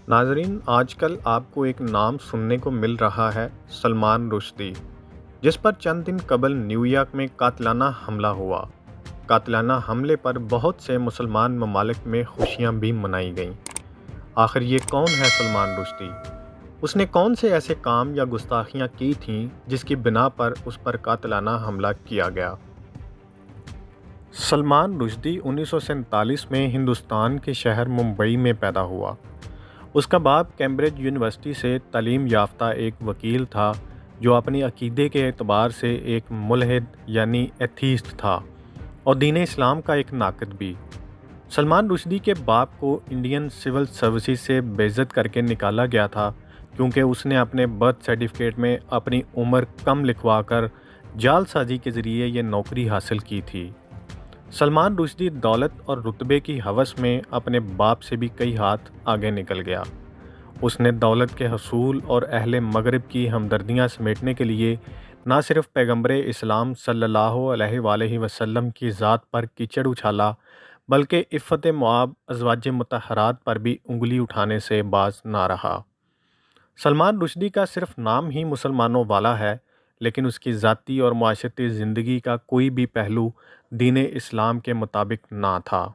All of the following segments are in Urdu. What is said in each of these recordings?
ناظرین، آج کل آپ کو ایک نام سننے کو مل رہا ہے: سلمان رشدی، جس پر چند دن قبل نیو یارک میں قاتلانہ حملہ ہوا۔ قاتلانہ حملے پر بہت سے مسلمان ممالک میں خوشیاں بھی منائی گئیں۔ آخر یہ کون ہے سلمان رشدی؟ اس نے کون سے ایسے کام یا گستاخیاں کی تھیں جس کی بنا پر اس پر قاتلانہ حملہ کیا گیا؟ سلمان رشدی 1947 میں ہندوستان کے شہر ممبئی میں پیدا ہوا۔ اس کا باپ کیمبرج یونیورسٹی سے تعلیم یافتہ ایک وکیل تھا جو اپنی عقیدے کے اعتبار سے ایک ملحد یعنی ایتھیسٹ تھا اور دین اسلام کا ایک ناقد بھی۔ سلمان رشدی کے باپ کو انڈین سول سروسز سے بے عزت کر کے نکالا گیا تھا کیونکہ اس نے اپنے برتھ سرٹیفکیٹ میں اپنی عمر کم لکھوا کر جعل سازی کے ذریعے یہ نوکری حاصل کی تھی۔ سلمان رشدی دولت اور رتبے کی ہوس میں اپنے باپ سے بھی کئی ہاتھ آگے نکل گیا۔ اس نے دولت کے حصول اور اہل مغرب کی ہمدردیاں سمیٹنے کے لیے نہ صرف پیغمبر اسلام صلی اللہ علیہ وآلہ وسلم کی ذات پر کیچڑ اچھالا بلکہ عفت مآب ازواج مطہرات پر بھی انگلی اٹھانے سے باز نہ رہا۔ سلمان رشدی کا صرف نام ہی مسلمانوں والا ہے، لیکن اس کی ذاتی اور معاشرتی زندگی کا کوئی بھی پہلو دین اسلام کے مطابق نہ تھا۔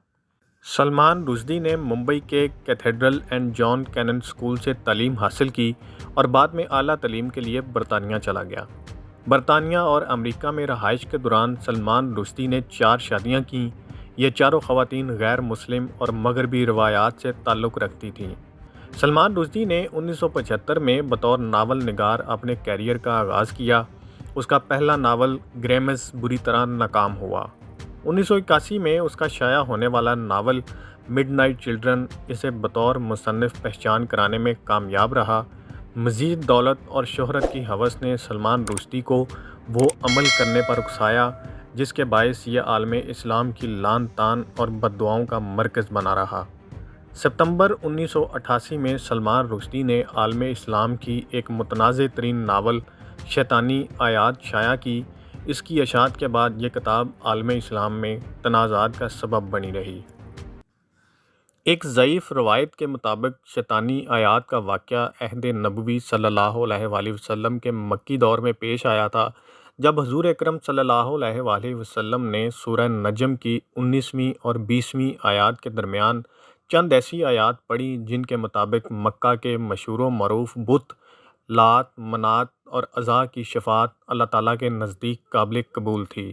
سلمان رشدی نے ممبئی کے cathedral and John Connon school سے تعلیم حاصل کی اور بعد میں اعلیٰ تعلیم کے لیے برطانیہ چلا گیا۔ برطانیہ اور امریکہ میں رہائش کے دوران سلمان رشدی نے 4 شادیاں کیں۔ یہ چاروں خواتین غیر مسلم اور مغربی روایات سے تعلق رکھتی تھیں۔ سلمان رشدی نے 1975 میں بطور ناول نگار اپنے کیریئر کا آغاز کیا۔ اس کا پہلا ناول گریمز بری طرح ناکام ہوا۔ 1981 میں اس کا شائع ہونے والا ناول مڈ نائٹ چلڈرن اسے بطور مصنف پہچان کرانے میں کامیاب رہا۔ مزید دولت اور شہرت کی ہوس نے سلمان رشدی کو وہ عمل کرنے پر اکسایا جس کے باعث یہ عالم اسلام کی لعن طعن اور بددعاؤں کا مرکز بنا رہا۔ ستمبر 1988 میں سلمان رشدی نے عالم اسلام کی ایک متنازع ترین ناول شیطانی آیات شائع کی۔ اس کی اشاعت کے بعد یہ کتاب عالم اسلام میں تنازعات کا سبب بنی رہی۔ ایک ضعیف روایت کے مطابق شیطانی آیات کا واقعہ عہد نبوی صلی اللہ علیہ وآلہ وسلم کے مکی دور میں پیش آیا تھا، جب حضور اکرم صلی اللہ علیہ وآلہ وسلم نے سورہ نجم کی 19ویں اور 20ویں آیات کے درمیان چند ایسی آیات پڑھی جن کے مطابق مکہ کے مشہور و معروف بت لات، منات اور عزا کی شفاعت اللہ تعالیٰ کے نزدیک قابل قبول تھی۔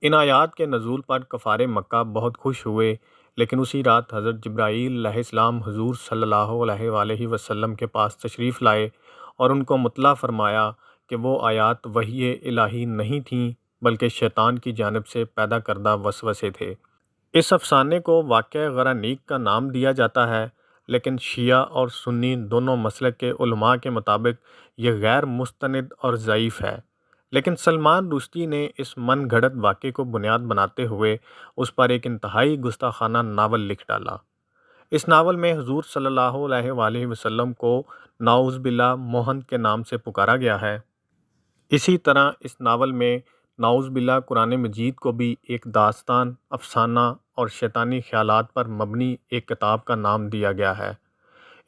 ان آیات کے نزول پر کفار مکہ بہت خوش ہوئے، لیکن اسی رات حضرت جبرائیل علیہ السلام حضور صلی اللہ علیہ وآلہ وسلم کے پاس تشریف لائے اور ان کو مطلع فرمایا کہ وہ آیات وحی الہی نہیں تھیں بلکہ شیطان کی جانب سے پیدا کردہ وسوسے تھے۔ اس افسانے کو واقعہ غرانیق کا نام دیا جاتا ہے، لیکن شیعہ اور سنی دونوں مسلک کے علماء کے مطابق یہ غیر مستند اور ضعیف ہے، لیکن سلمان رشدی نے اس من گھڑت واقعے کو بنیاد بناتے ہوئے اس پر ایک انتہائی گستاخانہ ناول لکھ ڈالا۔ اس ناول میں حضور صلی اللہ علیہ وآلہ وسلم کو نعوذ باللہ موہن کے نام سے پکارا گیا ہے۔ اسی طرح اس ناول میں نعوذ باللہ قرآن مجید کو بھی ایک داستان، افسانہ اور شیطانی خیالات پر مبنی ایک کتاب کا نام دیا گیا ہے۔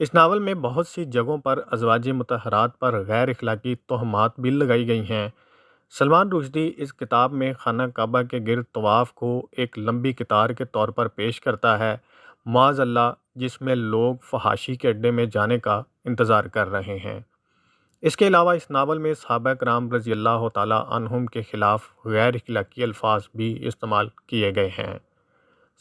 اس ناول میں بہت سی جگہوں پر ازواج مطہرات پر غیر اخلاقی تہمات بھی لگائی گئی ہیں۔ سلمان رشدی اس کتاب میں خانہ کعبہ کے گرد طواف کو ایک لمبی قطار کے طور پر پیش کرتا ہے، معاذ اللہ، جس میں لوگ فحاشی کے اڈے میں جانے کا انتظار کر رہے ہیں۔ اس کے علاوہ اس ناول میں صحابہ کرام رضی اللہ تعالیٰ عنہم کے خلاف غیر اخلاقی الفاظ بھی استعمال کیے گئے ہیں۔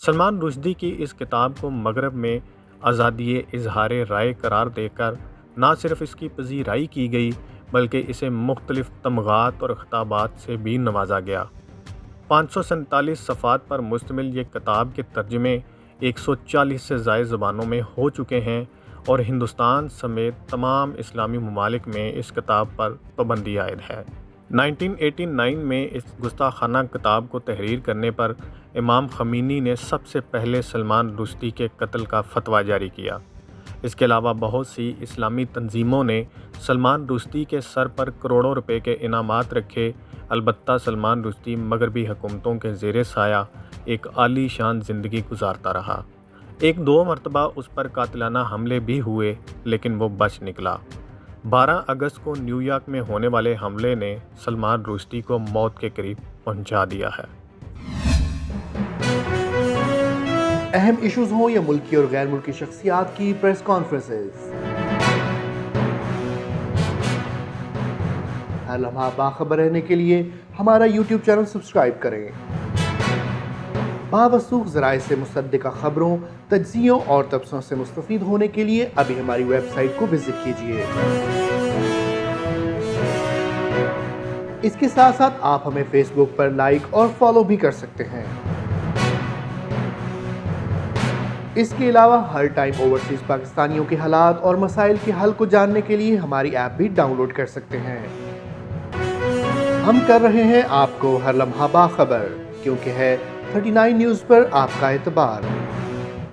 سلمان رشدی کی اس کتاب کو مغرب میں آزادی اظہار رائے قرار دے کر نہ صرف اس کی پذیرائی کی گئی بلکہ اسے مختلف تمغات اور خطابات سے بھی نوازا گیا۔ 547 صفحات پر مشتمل یہ کتاب کے ترجمے 140 سے زائد زبانوں میں ہو چکے ہیں اور ہندوستان سمیت تمام اسلامی ممالک میں اس کتاب پر پابندی عائد ہے۔ 1989 میں اس گستاخانہ کتاب کو تحریر کرنے پر امام خمینی نے سب سے پہلے سلمان رشدی کے قتل کا فتویٰ جاری کیا۔ اس کے علاوہ بہت سی اسلامی تنظیموں نے سلمان رشدی کے سر پر کروڑوں روپے کے انعامات رکھے، البتہ سلمان رشدی مغربی حکومتوں کے زیر سایہ ایک عالی شان زندگی گزارتا رہا۔ ایک دو مرتبہ اس پر قاتلانہ حملے بھی ہوئے لیکن وہ بچ نکلا۔ 12 اگست کو نیو یارک میں ہونے والے حملے نے سلمان رشدی کو موت کے قریب پہنچا دیا ہے۔ اہم ایشوز ہوں یا ملکی اور غیر ملکی شخصیات کی پریس کانفرنسز، ہر لمحہ باخبر رہنے کے لیے ہمارا یوٹیوب چینل سبسکرائب کریں۔ باوثوق ذرائع سے مصدقہ خبروں، تجزیوں اور تبصروں سے مستفید ہونے کے لیے ابھی ہماری ویب سائٹ کو وزٹ کیجیے۔ اس کے ساتھ ساتھ آپ ہمیں فیس بک پر لائک اور فالو بھی کر سکتے ہیں۔ اس کے علاوہ ہر ٹائم اوورسیز پاکستانیوں کے حالات اور مسائل کے حل کو جاننے کے لیے ہماری ایپ بھی ڈاؤن لوڈ کر سکتے ہیں۔ ہم کر رہے ہیں آپ کو ہر لمحہ باخبر، کیونکہ ہے 39 نیوز پر آپ کا اعتبار۔